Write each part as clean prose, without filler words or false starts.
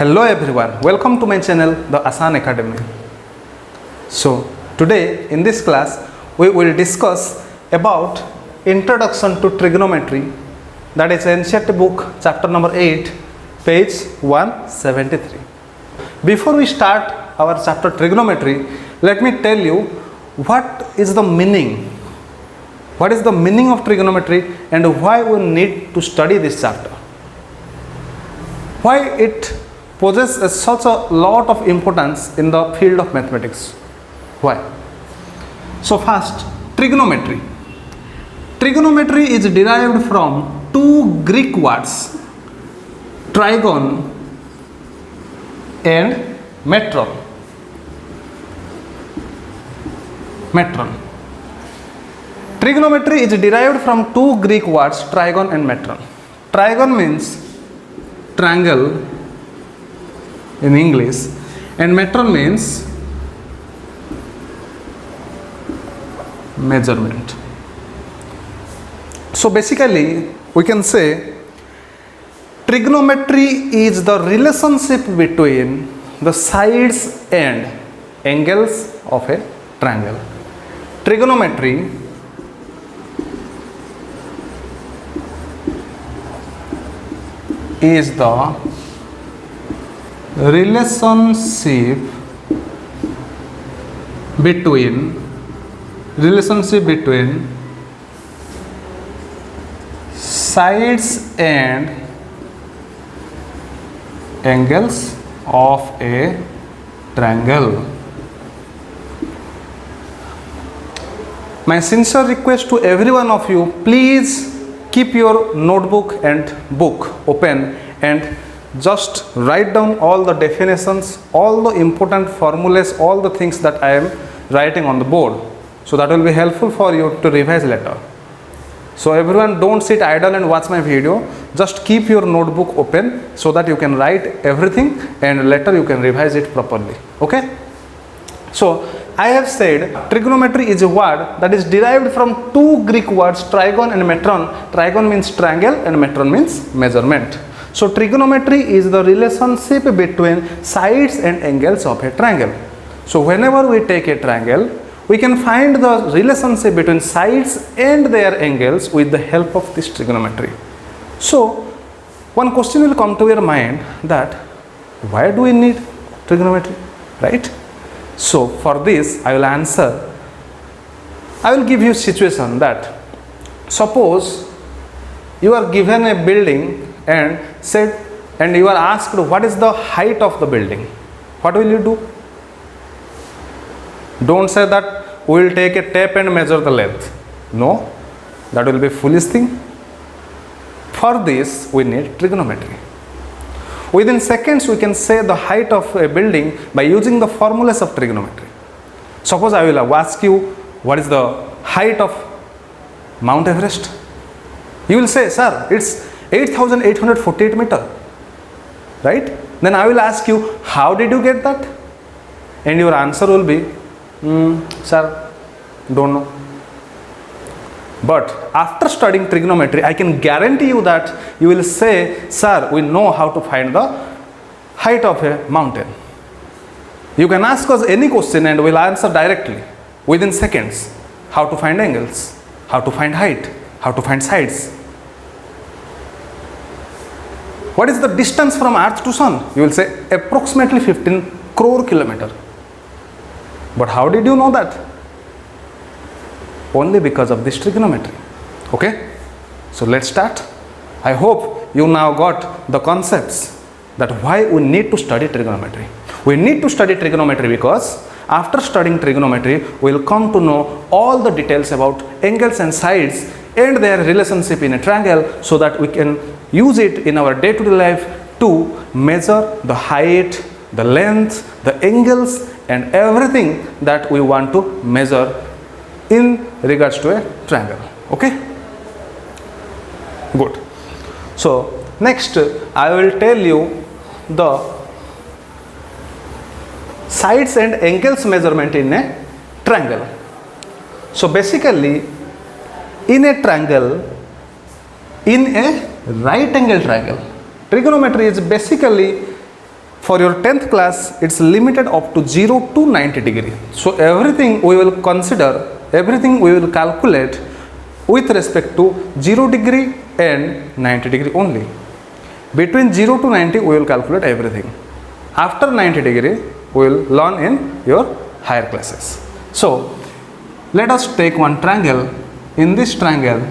Hello everyone, welcome to my channel The Asan Academy. So today in this class we will discuss about Introduction to Trigonometry, that is NCERT book chapter number 8 page 173. Before we start our chapter Trigonometry, let me tell you what is the meaning of trigonometry and why we need to study this chapter. Why it possesses such a lot of importance in the field of mathematics. Why? So first, trigonometry. Trigonometry is derived from two Greek words, trigon and metron. Trigonometry is derived from two Greek words, trigon and metron. Trigon means triangle in English and metron means measurement. So basically we can say trigonometry is the relationship between the sides and angles of a triangle. Trigonometry is the relationship between sides and angles of a triangle. My sincere request to every one of you, please keep your notebook and book open and just write down all the definitions, all the important formulas, all the things that I am writing on the board. So that will be helpful for you to revise later. So everyone, don't sit idle and watch my video. Just keep your notebook open so that you can write everything and later you can revise it properly. Okay? So I have said trigonometry is a word that is derived from two Greek words, trigon and metron. Trigon means triangle and metron means measurement. So trigonometry is the relationship between sides and angles of a triangle. So whenever we take a triangle, we can find the relationship between sides and their angles with the help of this trigonometry. So one question will come to your mind, that why do we need trigonometry, right? So for this I will answer. I will give you a situation that suppose you are given a building and you are asked what is the height of the building. What will you do? Don't say that we will take a tape and measure the length. No, that will be a foolish thing. For this we need trigonometry. Within seconds we can say the height of a building by using the formulas of trigonometry. Suppose I will ask you what is the height of Mount Everest. You will say, sir, it's 8,848 meter, right? Then I will ask you, how did you get that? And your answer will be, sir, don't know. But after studying trigonometry, I can guarantee you that you will say, sir, we know how to find the height of a mountain. You can ask us any question and we'll answer directly within seconds. How to find angles, how to find height, how to find sides. What is the distance from Earth to Sun? You will say approximately 15 crore kilometers. But how did you know that? Only because of this trigonometry. Okay? So let's start. I hope you now got the concepts that why we need to study trigonometry. We need to study trigonometry because after studying trigonometry, we will come to know all the details about angles and sides and their relationship in a triangle, so that we can use it in our day-to-day life to measure the height, the length, the angles and everything that we want to measure in regards to a triangle. Okay? Good. So next I will tell you the sides and angles measurement in a triangle. So basically in a triangle, in a right angle triangle, trigonometry is basically For your 10th class, it's limited up to 0 to 90 degree. So everything we will consider, everything we will calculate with respect to 0 degree and 90 degree only. Between 0 to 90 we will calculate everything. After 90 degree we will learn in your higher classes. So let us take one triangle. In this triangle,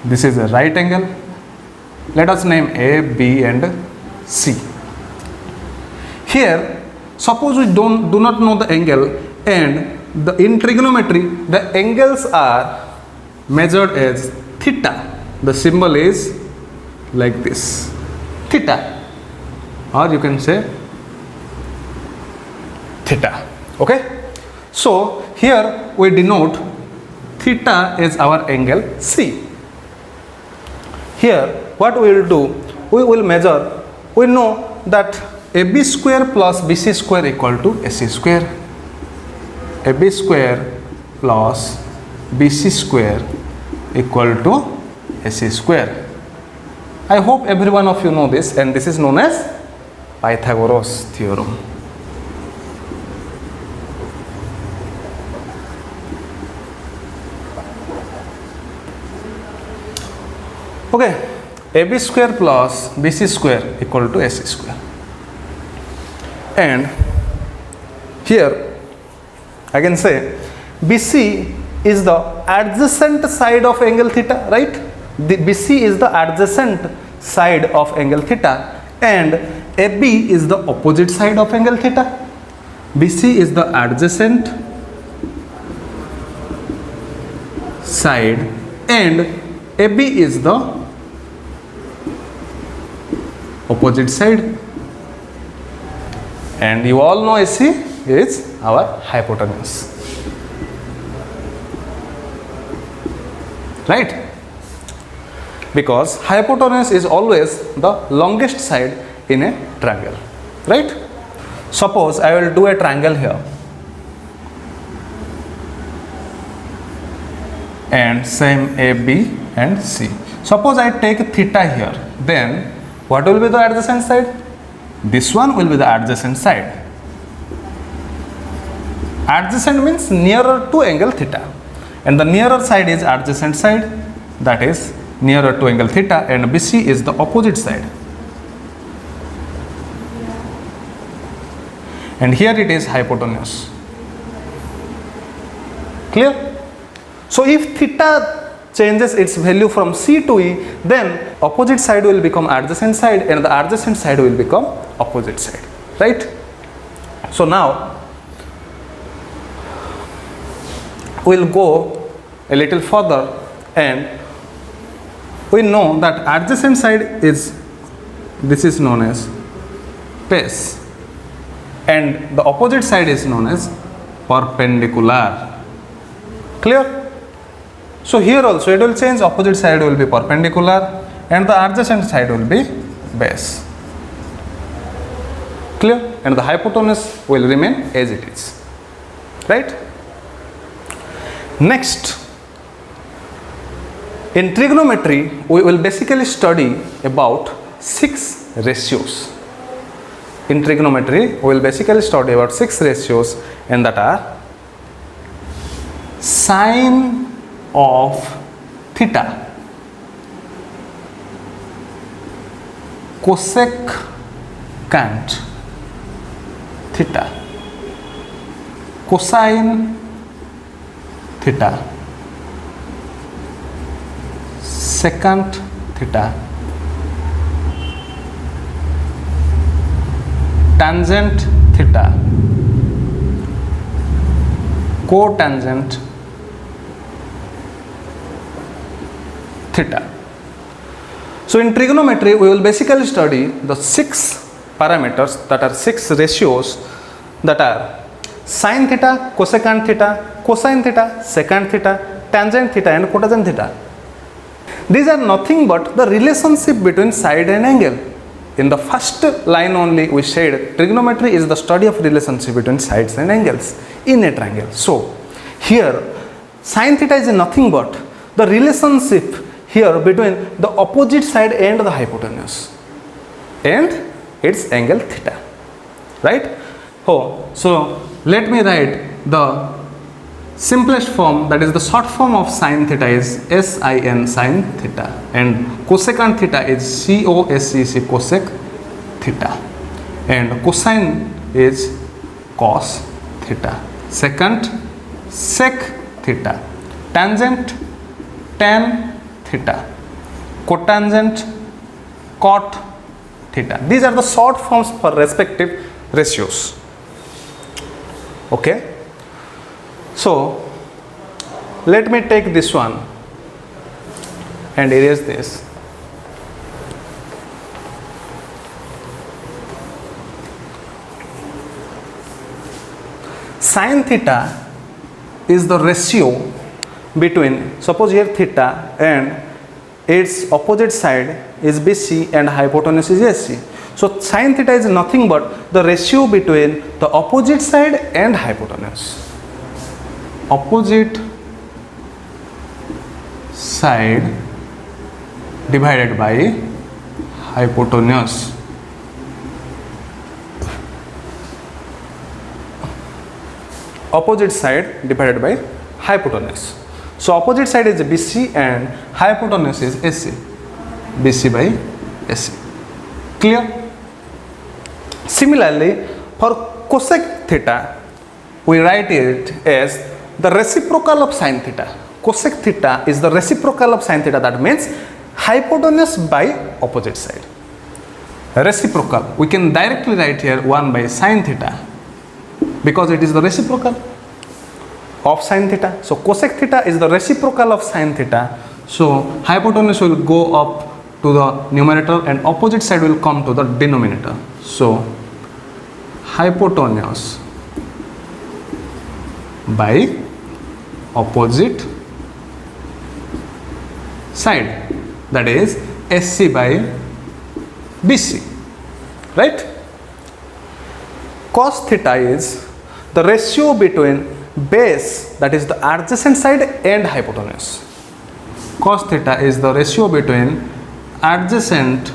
this is a right angle. Let us name A, B and C. Here, suppose we do not know the angle, and in trigonometry the angles are measured as theta. The symbol is like this, theta, or you can say theta. Okay, so here we denote theta is our angle C. Here what we will do, we will measure, we know that AB square plus BC square equal to AC square. AB square plus BC square equal to AC square. I hope every one of you know this, and this is known as Pythagoras theorem. Okay, AB square plus BC square equal to AC square. And here I can say BC is the adjacent side of angle theta, right? The BC is the adjacent side of angle theta, and AB is the opposite side of angle theta. BC is the adjacent side and AB is the opposite side, and you all know AC is our hypotenuse, right? Because hypotenuse is always the longest side in a triangle, right? Suppose I will do a triangle here and same AB and C. Suppose I take theta here, then what will be the adjacent side? This one will be the adjacent side. Adjacent means nearer to angle theta, and the nearer side is adjacent side, that is nearer to angle theta, and BC is the opposite side. And here it is hypotenuse. Clear? So if theta changes its value from C to E, then opposite side will become adjacent side, and the adjacent side will become opposite side, right? So now we'll go a little further, and we know that adjacent side is, this is known as base, and the opposite side is known as perpendicular. Clear? So here also it will change, opposite side will be perpendicular and the adjacent side will be base. Clear? And the hypotenuse will remain as it is, right? Next, in trigonometry we will basically study about 6 ratios. In trigonometry we will basically study about 6 ratios, and that are sine of theta, cosecant theta, cosine theta, secant theta, tangent theta, cotangent theta. So in trigonometry we will basically study the 6 parameters, that are 6 ratios, that are sine theta, cosecant theta, cosine theta, secant theta, tangent theta and cotangent theta. These are nothing but the relationship between side and angle. In the first line only we said trigonometry is the study of relationship between sides and angles in a triangle. So here sine theta is nothing but the relationship here between the opposite side and the hypotenuse. and its angle theta, right? Oh, so let me write the simplest form, that is the short form of sin theta is sin sin theta, and cosecant theta is cosec cosec theta, and cosine is cos theta, secant sec theta, tangent tan theta, cotangent cot theta. These are the short forms for respective ratios. Okay, so let me take this one and erase this. Sin theta is the ratio between, suppose here theta and its opposite side is BC and hypotenuse is AC. So sin theta is nothing but the ratio between the opposite side and hypotenuse. Opposite side divided by hypotenuse. Opposite side divided by hypotenuse. So opposite side is BC and hypotenuse is AC. BC by AC. Clear? Similarly, for cosec theta, we write it as the reciprocal of sin theta. Cosec theta is the reciprocal of sin theta, that means hypotenuse by opposite side. Reciprocal, we can directly write here 1 by sin theta because it is the reciprocal of sin theta. So cosec theta is the reciprocal of sin theta. So hypotenuse will go up to the numerator and opposite side will come to the denominator. So hypotenuse by opposite side, that is SC by BC, right? Cos theta is the ratio between base, that is the adjacent side, and hypotenuse. Cos theta is the ratio between adjacent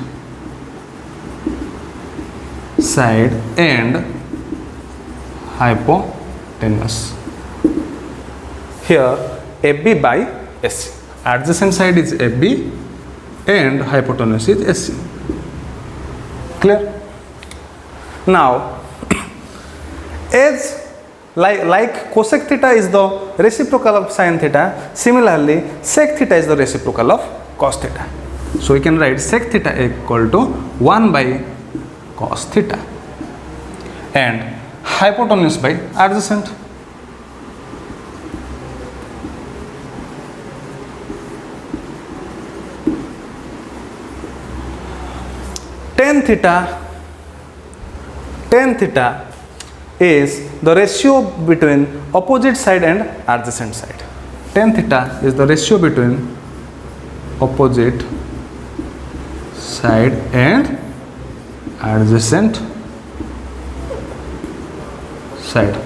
side and hypotenuse. Here AB by AC. Adjacent side is AB and hypotenuse is AC. Clear? Now, as like cosec theta is the reciprocal of sin theta, similarly sec theta is the reciprocal of cos theta. So we can write sec theta equal to 1 by cos theta and hypotenuse by adjacent. Tan theta is the ratio between opposite side and adjacent side. Tan theta is the ratio between opposite side and adjacent side.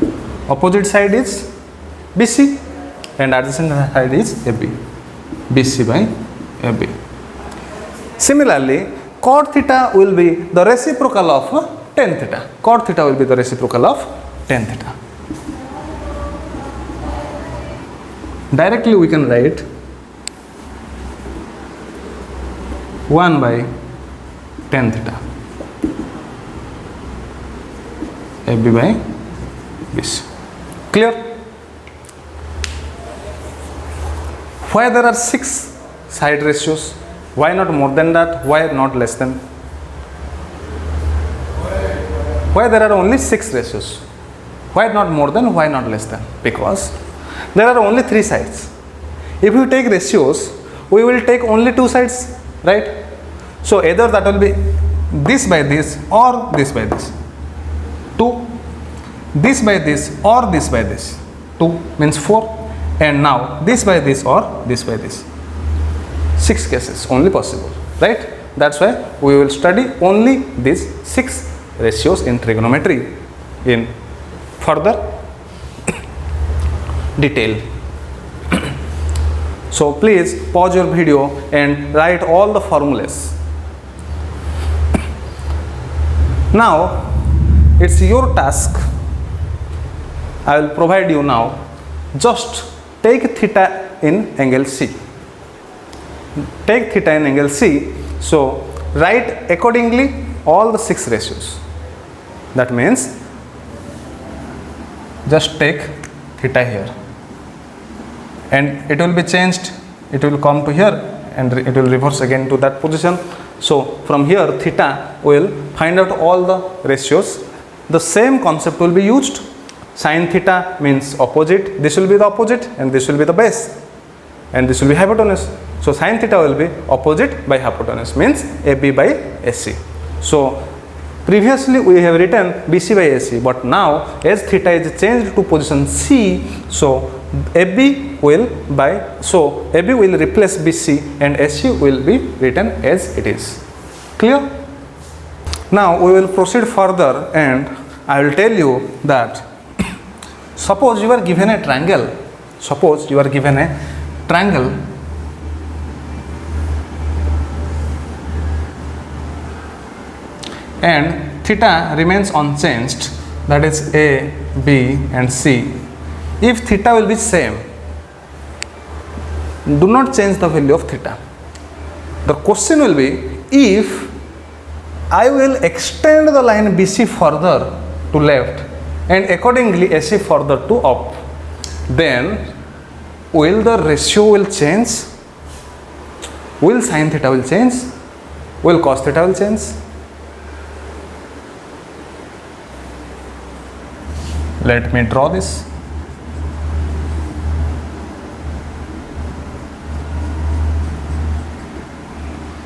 Opposite side is BC and adjacent side is AB. BC by AB. Similarly, cot theta will be the reciprocal of tan theta. Cot theta will be the reciprocal of tan theta. Directly we can write 1 by tan theta. AB by BC. Clear? Why there are 6 side ratios? Why not more than that? Why not less than? Why there are only 6 ratios? Why not more than? Why not less than? Because there are only 3 sides. If you take ratios, we will take only 2 sides, right? So either that will be this by this or this by this. 2. This by this or this by this. 2 means 4. And now this by this or this by this. 6 cases only possible, right? That's why we will study only these 6 ratios in trigonometry in further detail. So please pause your video and write all the formulas. Now it's your task. I will provide you now. Just take theta in angle C. Take theta in angle C. So write accordingly all the 6 ratios. That means just take theta here, and it will be changed. It will come to here and it will reverse again to that position. So from here theta will find out all the ratios. The same concept will be used. Sin theta means opposite. This will be the opposite and this will be the base, and this will be hypotenuse. So sin theta will be opposite by hypotenuse, means AB by AC. So previously we have written BC by AC, but now as theta is changed to position C, so AB will replace BC and AC will be written as it is. Clear? Now we will proceed further, and I will tell you that suppose you are given a triangle. Suppose you are given a triangle and theta remains unchanged, that is A, B and C. If theta will be same, do not change the value of theta. The question will be, if I will extend the line BC further to left and accordingly AC further to up, then will the ratio will change? Will sin theta will change? Will cos theta will change? Let me draw this.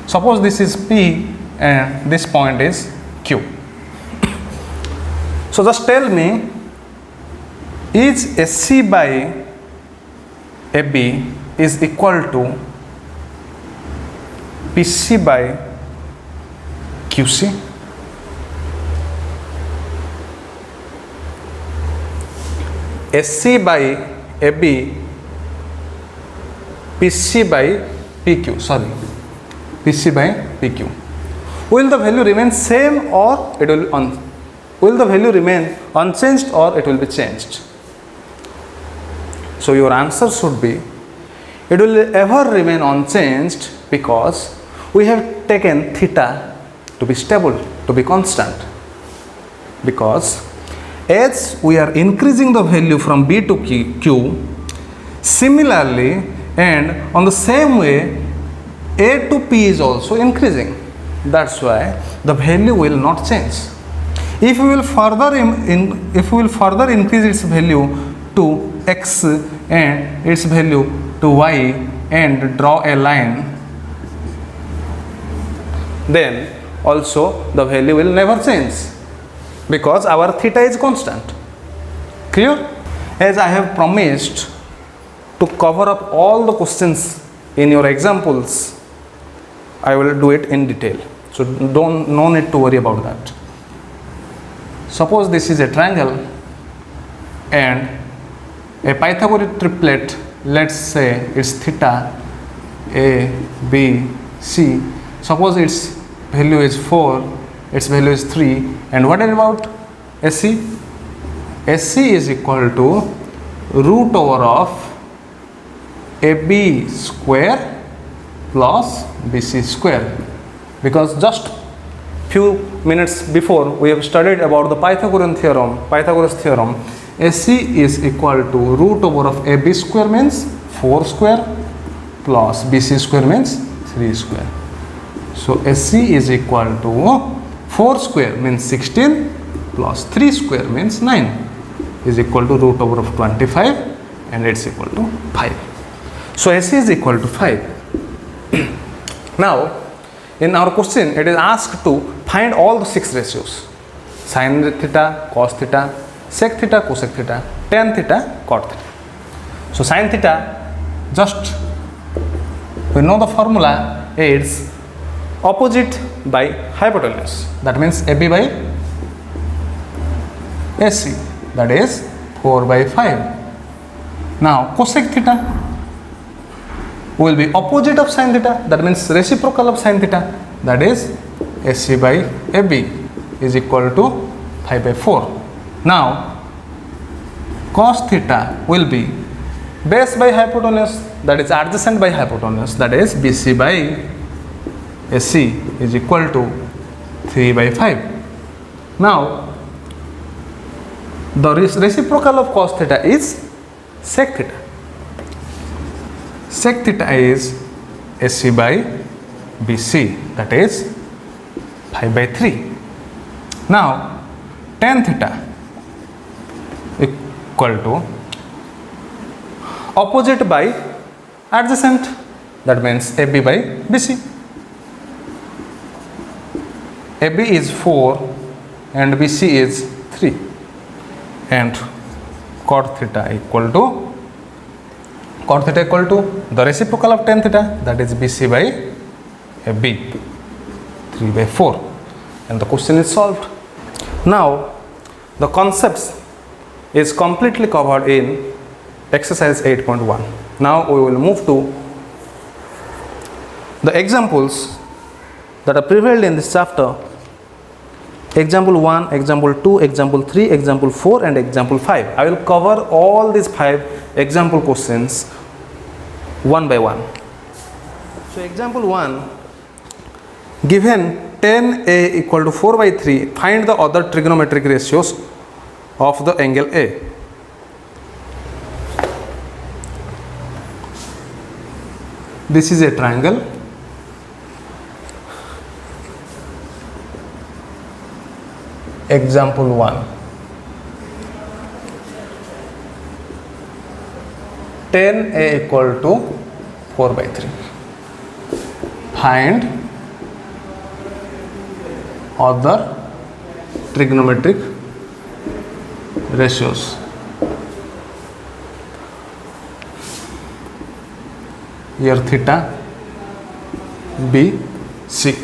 Suppose this is P and this point is Q. So just tell me, is AC by AB is equal to PC by QC? AC by AB, PC by PQ, sorry, PC by PQ. Will the value remain same or it will the value remain unchanged or it will be changed? So your answer should be, it will ever remain unchanged, because we have taken theta to be stable, to be constant. Because as we are increasing the value from B to Q, similarly and on the same way A to P is also increasing. That's why the value will not change. If we will further increase its value to X and its value to Y and draw a line, then also the value will never change, because our theta is constant. Clear? As I have promised to cover up all the questions in your examples, I will do it in detail. So no need to worry about that. Suppose this is a triangle and a Pythagorean triplet, let's say it's theta A, B, C. Suppose its value is 4, its value is 3, and what about AC? AC is equal to root over of AB square plus BC square, because just few minutes before we have studied about the Pythagoras theorem. AC is equal to root over of AB square means 4 square plus BC square means 3 square. So AC is equal to 4 square means 16 plus 3 square means 9 is equal to root over of 25, and it's equal to 5. So AC is equal to 5. Now in our question it is asked to find all the 6 ratios: sin theta, cos theta, sec theta, cosec theta, tan theta, cot theta. So sin theta, just we know the formula is opposite by hypotenuse, that means AB by AC, that is 4 by 5. Now cosec theta will be opposite of sin theta, that means reciprocal of sin theta, that is AC by AB. is equal to 5 by 4. Now cos theta will be base by hypotenuse, that is adjacent by hypotenuse, that is BC by AC is equal to 3 by 5. Now the reciprocal of cos theta is sec theta. Sec theta is AC by BC, that is 5 by 3. Now tan theta equal to opposite by adjacent, that means AB by BC. AB is 4 and BC is 3, and cot theta equal to the reciprocal of tan theta, that is BC by AB, 3 by 4, and the question is solved. Now the concepts is completely covered in exercise 8.1. Now we will move to the examples that are prevailed in this chapter. Example 1, example 2, example 3, example 4 and example 5. I will cover all these 5 example questions one by one. So example 1, given tan A equal to 4 by 3, find the other trigonometric ratios of the angle A. This is a triangle. Example 1. Tan A equal to 4 by 3. Find other trigonometric ratios. Here theta B C.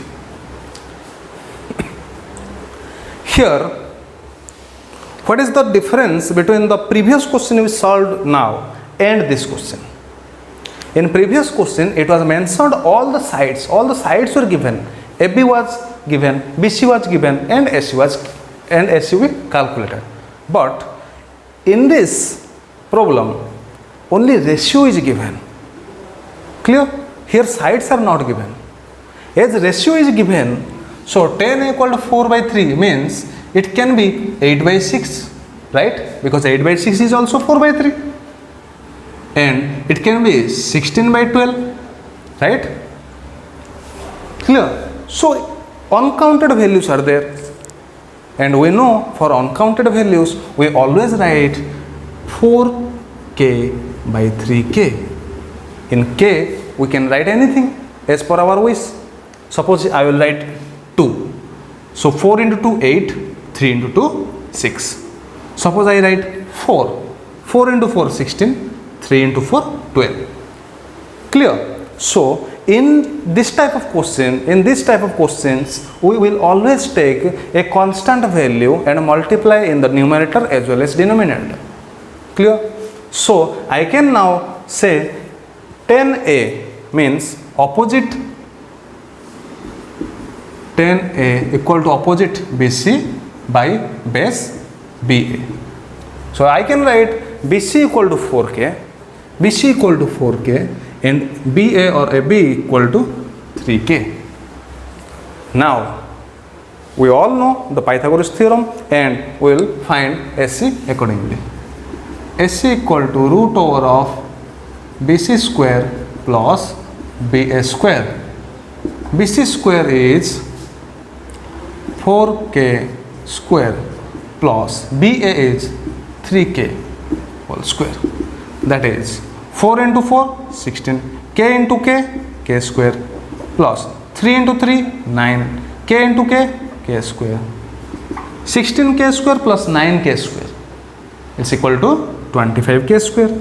Here, what is the difference between the previous question we solved now and this question? In previous question, it was mentioned all the sides were given. AB was given, BC was given, and AC we calculated. But in this problem, only ratio is given. Clear? Here sides are not given. As ratio is given, so tan equal to 4 by 3 means it can be 8 by 6, right? Because 8 by 6 is also 4 by 3. And it can be 16 by 12, right? Clear? So uncounted values are there. And we know for uncounted values, we always write 4k by 3k. In k, we can write anything as per our wish. Suppose I will write 2. So 4 into 2, 8, 3 into 2, 6. Suppose I write 4. 4 into 4, 16, 3 into 4, 12. Clear? So in this type of questions, we will always take a constant value and multiply in the numerator as well as denominator. Clear? So I can now say tan A means opposite, tan A equal to opposite BC by base BA. So I can write BC equal to 4k, and BA or AB equal to 3k. Now we all know the Pythagoras theorem, and we will find AC accordingly. AC equal to root over of BC square plus BA square. BC square is 4k square plus BA is 3k whole square. That is 4 into 4, 16, k into k, k square, plus 3 into 3, 9, k into k, k square, 16k square plus 9k square is equal to 25k square.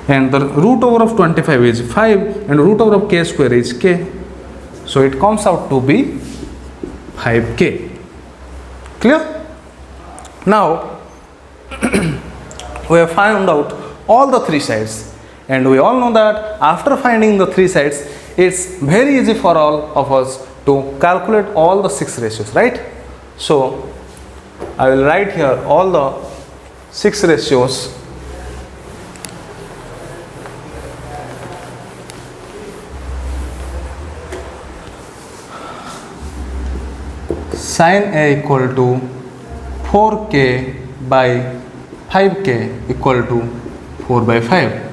And the root over of 25 is 5, and root over of k square is k. So it comes out to be 5k. Clear? Now we have found out all the three sides, and we all know that after finding the three sides, it's very easy for all of us to calculate all the 6 ratios, right? So I will write here all the 6 ratios. Sin A equal to 4k by 5k equal to 4 by 5.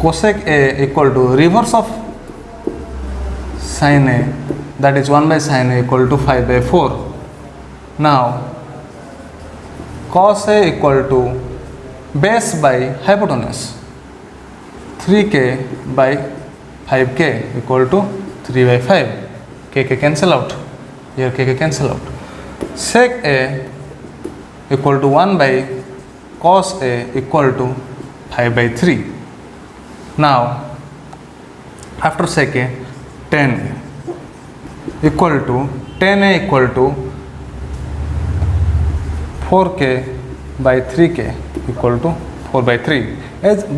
Cosec A equal to reverse of sin A, that is 1 by sin A equal to 5 by 4. Now cos A equal to base by hypotenuse, 3k by 5k equal to 3 by 5. K cancel out, here k cancel out. Sec A equal to 1 by cos A equal to 5 by 3. Now after sec A, tan A equal to tan A equal to 4k by 3k equal to 4 by 3,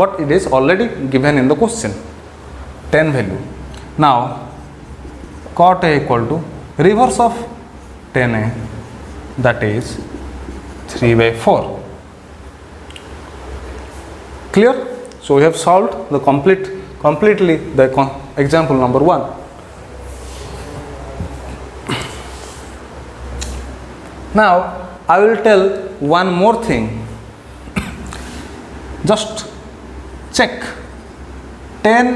but it is already given in the question, tan value. Now cot A equal to reverse of tan A, that is 3 by 4. Clear? So we have solved the completely the example number 1. Now I will tell one more thing. Just check tan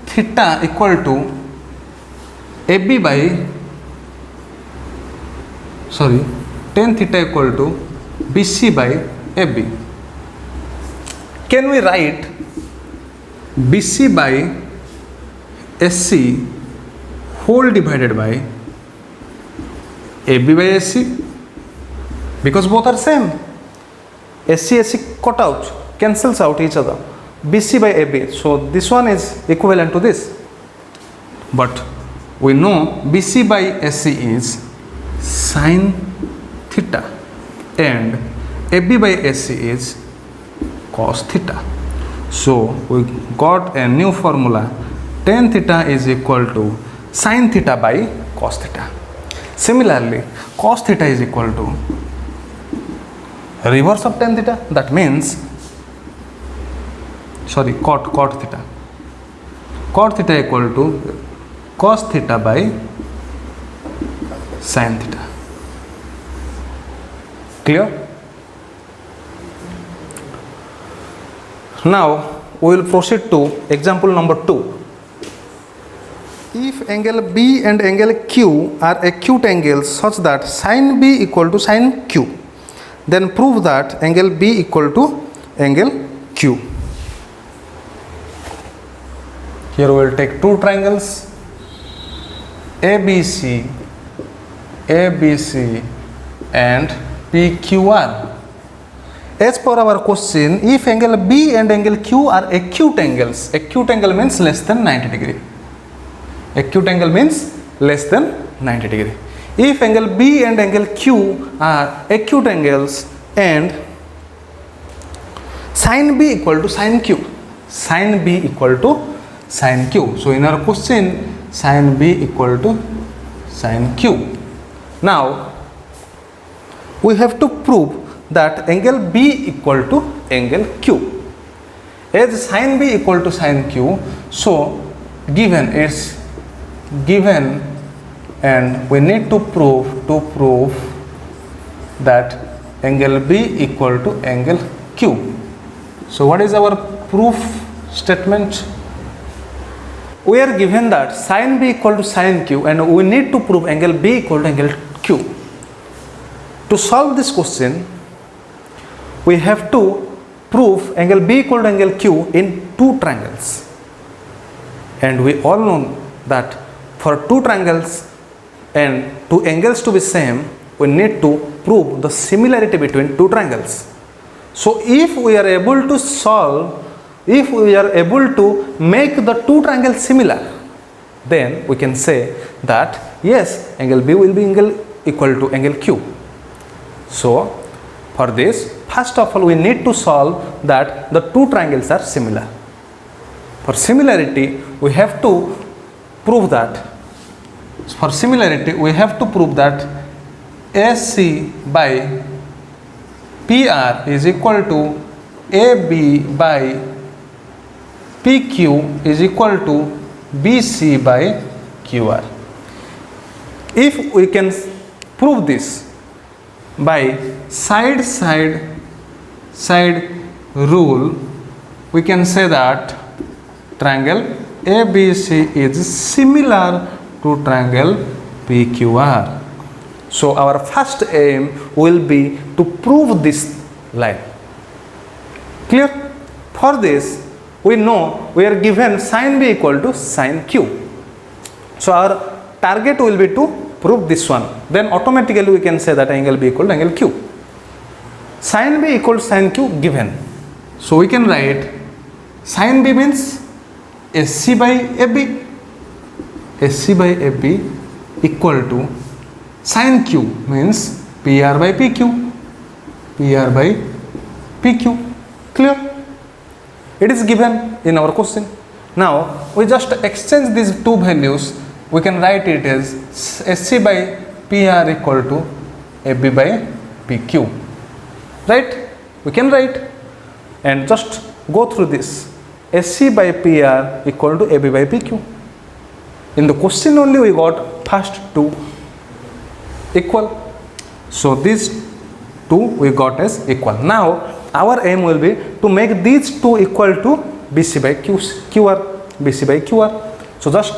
theta equal to AB by tan theta equal to BC by AB. Can we write BC by SC whole divided by AB by SC? Because both are same. SC cut out, cancels out each other. BC by AB, so this one is equivalent to this. But we know BC by SC is sin theta and AB by SC is cos theta. So we got a new formula, tan theta is equal to sin theta by cos theta. Similarly, cos theta is equal to reverse of tan theta, that means cot theta. Cot theta equal to cos theta by sin theta. Clear? Now we will proceed to example number 2. If angle B and angle Q are acute angles such that sin B equal to sin Q, then prove that angle B equal to angle Q. Here we will take two triangles ABC and PQR. As per our question, if angle B and angle Q are acute angles, acute angle means less than 90 degree. Acute angle means less than 90 degree. If angle B and angle Q are acute angles and sin B equal to sin Q, sin B equal to sin Q. So in our question, sin B equal to sin Q. Now we have to prove that angle B equal to angle Q. As sin B equal to sin Q, so given and we need to prove that angle B equal to angle Q. So what is our proof statement? We are given that sin B equal to sin Q and we need to prove angle B equal to angle Q. To solve this question, we have to prove angle B equal to angle Q in two triangles. And we all know that for two triangles and two angles to be same, we need to prove the similarity between two triangles. So if we are able to make the two triangles similar, then we can say that yes, angle B will be angle equal to angle Q. So for this, first of all we need to solve that the two triangles are similar. For similarity, we have to prove that. For similarity, we have to prove that AC by PR is equal to AB by PQ is equal to BC by QR. If we can prove this by side rule, we can say that triangle ABC is similar to triangle PQR. So our first aim will be to prove this line. Clear? For this, we know we are given sin B equal to sin Q. So our target will be to prove this one. Then automatically we can say that angle B equal to angle Q. Sin B equal to sin Q given. So we can write sin B means SC by AB. SC by AB equal to sin Q means PR by PQ. PR by PQ. Clear? It is given in our question. Now we just exchange these two values. We can write it as SC by PR equal to AB by PQ. Right? We can write and just go through this. SC by PR equal to AB by PQ. In the question only we got first two equal. So these two we got as equal. Now our aim will be to make these two equal to BC by QR. BC by QR. So just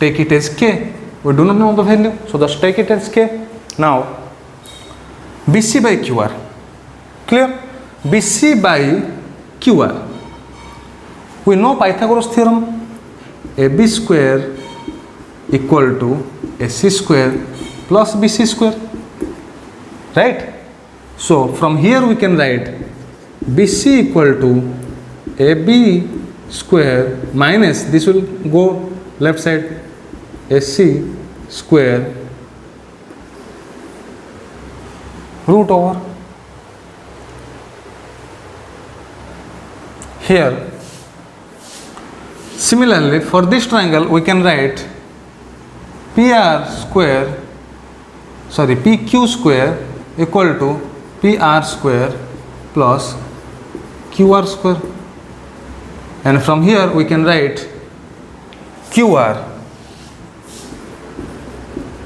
take it as K. We do not know the value. So just take it as K. Now BC by QR. Clear? BC by QR. We know Pythagoras theorem. AB square equal to AC square plus BC square. Right? So from here we can write BC equal to AB square minus, this will go left side, AC square root over. Here similarly for this triangle we can write PQ square equal to PR square plus QR square, and from here we can write QR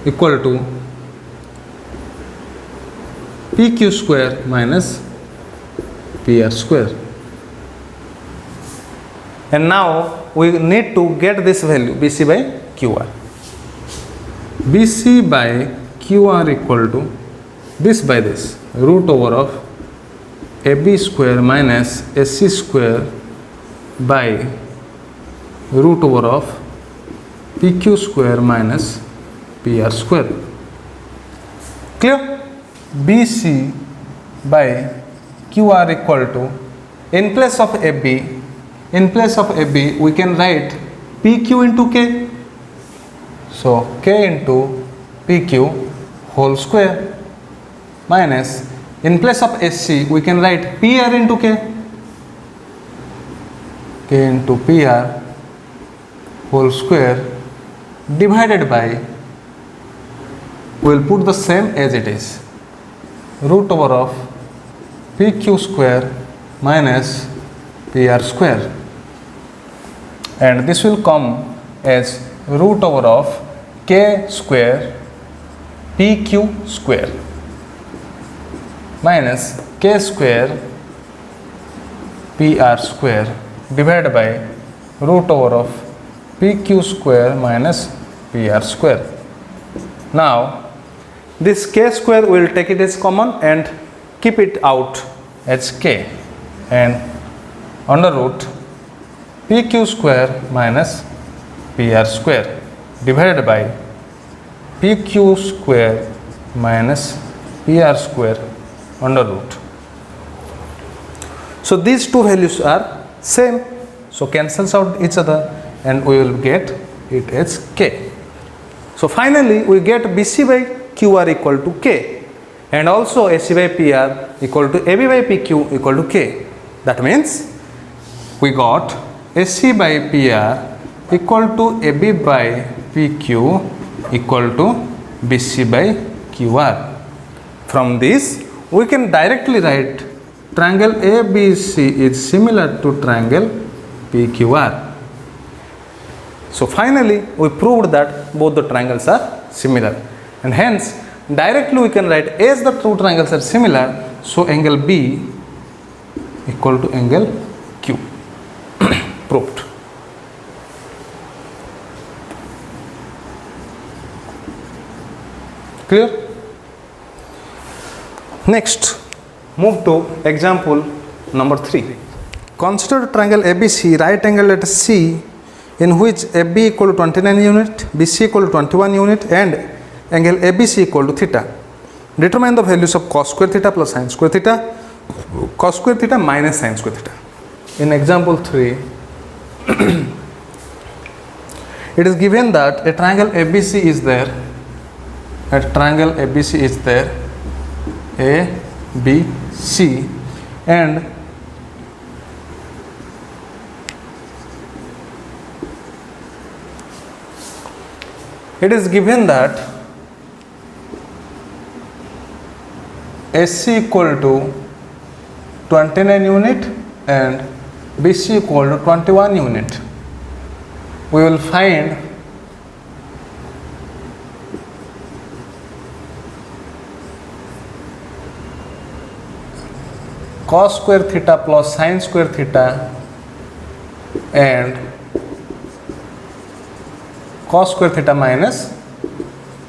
equal to PQ square minus PR square. And now we need to get this value BC by QR. BC by QR equal to this by this root over of AB square minus AC square by root over of PQ square minus PR square. Clear? BC by QR equal to, in place of AB we can write PQ into K. So K into PQ whole square minus, in place of SC we can write PR into K. K into PR whole square divided by, we will put the same as it is, root over of PQ square minus PR square, and this will come as root over of K square PQ square minus K square PR square divided by root over of PQ square minus PR square. Now this K square we will take it as common and keep it out as K, and under root PQ square minus PR square divided by PQ square minus PR square under root. So these two values are same, so cancels out each other and we will get it as K. So finally we get BC by QR equal to K, and also AC by PR equal to AB by PQ equal to K. That means we got AC by PR equal to AB by PQ equal to BC by QR. From this, we can directly write triangle ABC is similar to triangle PQR. So finally, we proved that both the triangles are similar, and hence directly we can write as the two triangles are similar, so angle B equal to angle Q. Proved. Clear? Next, move to example number 3. Consider triangle ABC right angle at C in which AB equal to 29 unit, BC equal to 21 unit and angle ABC equal to theta. Determine the values of cos square theta plus sin square theta, cos square theta minus sin square theta. In example 3, it is given that a triangle ABC is there, A, B, C, and it is given that AC equal to 29 unit and BC equal to 21 unit. We will find cos square theta plus sin square theta and cos square theta minus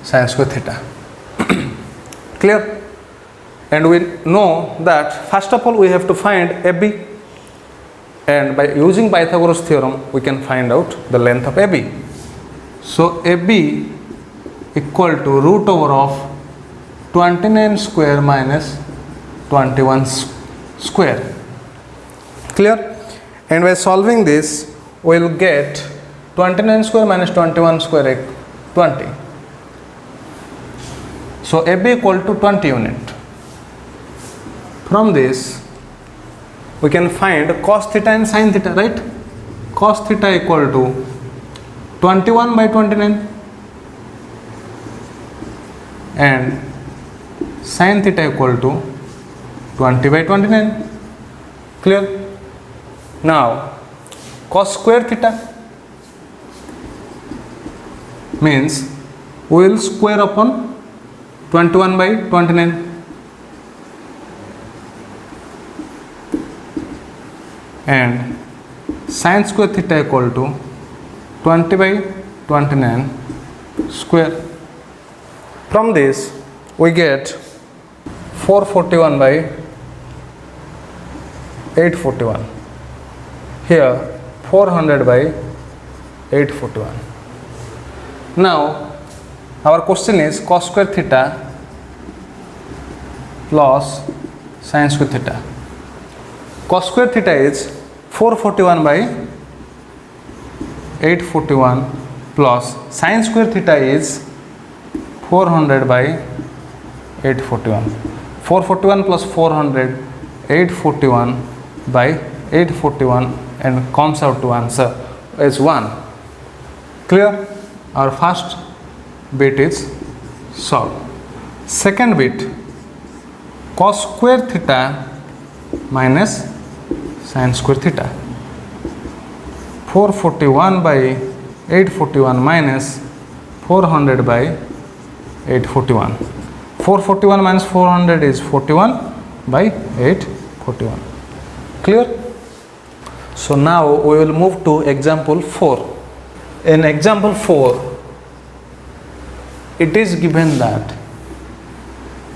sin square theta. Clear? And we know that first of all we have to find AB, and by using Pythagoras theorem we can find out the length of AB. So AB equal to root over of 29 square minus 21 square. Clear? And by solving this we will get 29 square minus 21 square 20. So AB equal to 20 unit. From this we can find cos theta and sin theta, right? Cos theta equal to 21 by 29 and sin theta equal to 20 by 29. Clear? Now cos square theta means we will square upon 21 by 29 and sin square theta equal to 20 by 29 square. From this we get 441 by 841. Here 400 by 841. Now our question is cos square theta plus sin square theta. Cos square theta is 441 by 841 plus sin square theta is 400 by 841. 441 plus 400, 841 by 841, and comes out to answer as 1. Clear? Our first bit is solved. Second bit, cos square theta minus sin square theta. 441 by 841 minus 400 by 841. 441 minus 400 is 41 by 841. Clear? So now we will move to example 4. In example 4, it is given that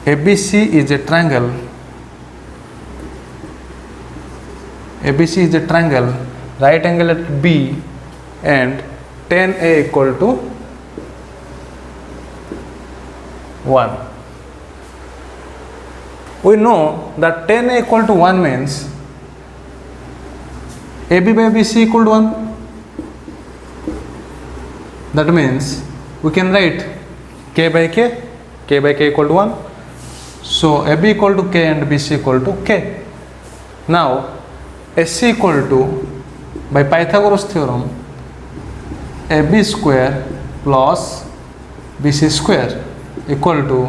ABC is a triangle. ABC is a triangle, right angle at B, and tan A equal to 1. We know that tan A equal to 1 means AB by BC equal to 1. That means we can write K by K equal to 1. So AB equal to K and BC equal to K. Now AC equal to by Pythagoras theorem, AB square plus BC square equal to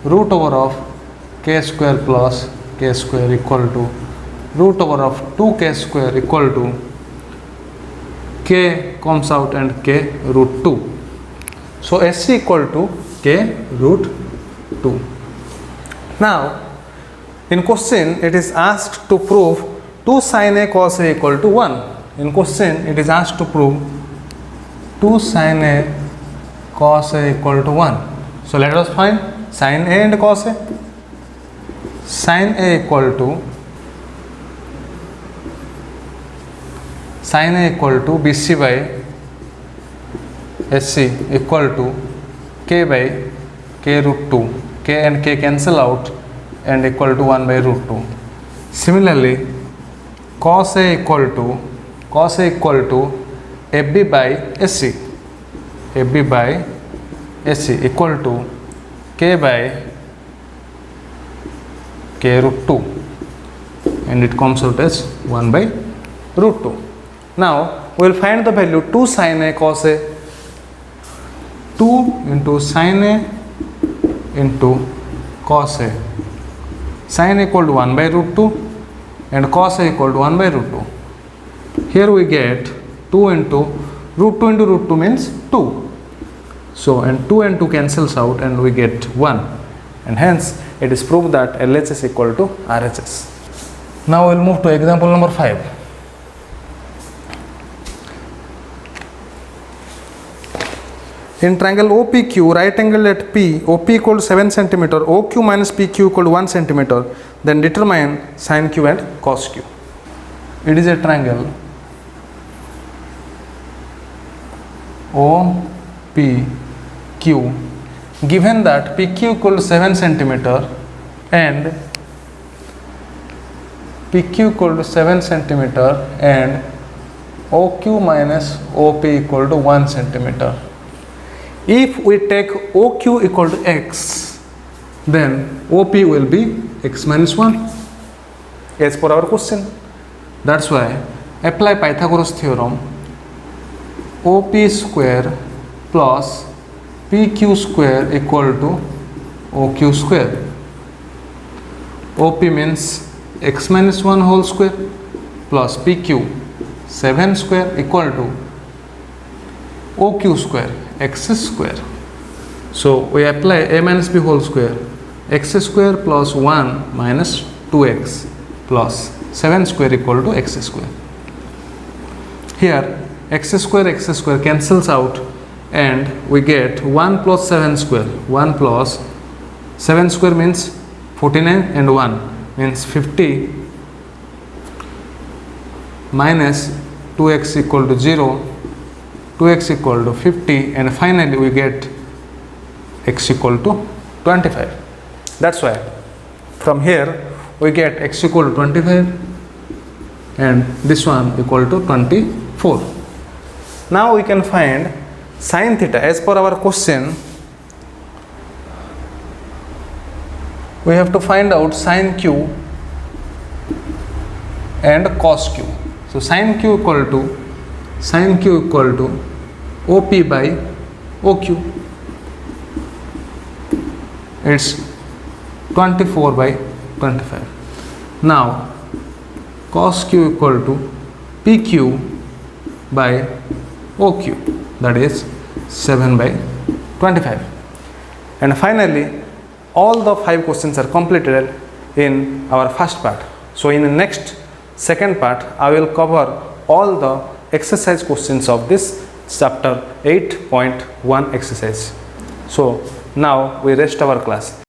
root over of k square plus k square equal to root over of 2k square equal to k comes out and k root 2. So SC equal to k root 2. Now in question it is asked to prove 2 sin A cos A equal to 1. In question it is asked to prove 2 sin A cos A equal to 1. So let us find sin A and cos A. Sin A equal to BC by SC equal to k by k root 2. K and k cancel out and equal to 1 by root 2. Similarly, cos A equal to FB by SC. FB by SC equal to k by k root 2 and it comes out as 1 by root 2. Now we will find the value 2 sin A cos A. 2 into sin A into cos A. Sin equal to 1 by root 2 and cos A equal to 1 by root 2. Here we get 2 into root 2 means 2. So and 2 and 2 cancels out and we get 1, and hence it is proved that LHS equal to RHS. Now we will move to example number 5. In triangle OPQ, right angle at P, OP equal to 7 cm, OQ minus PQ equal to 1 cm, then determine sin Q and cos Q. It is a triangle OPQ. Given that PQ equal to 7 cm and PQ equal to 7 cm and OQ minus OP equal to 1 cm. If we take OQ equal to x, then OP will be x minus 1 as per our question. That's why apply Pythagoras theorem. OP square plus PQ square equal to OQ square. OP means x minus 1 whole square plus PQ 7 square equal to OQ square x square. So we apply a minus b whole square, x square plus 1 minus 2x plus 7 square equal to x square. Here x square cancels out and we get 1 plus 7 square. 1 plus 7 square means 49 and 1 means 50 minus 2x equal to 0, 2x equal to 50, and finally we get x equal to 25. That's why from here we get x equal to 25 and this one equal to 24. Now we can find sin theta. As per our question, we have to find out sin q and cos q. So sin q equal to OP by OQ. It's 24 by 25. Now cos q equal to PQ by OQ, that is 7 by 25. And finally all the 5 questions are completed in our first part. So in the next second part I will cover all the exercise questions of this chapter 8.1 exercise. So now we rest our class.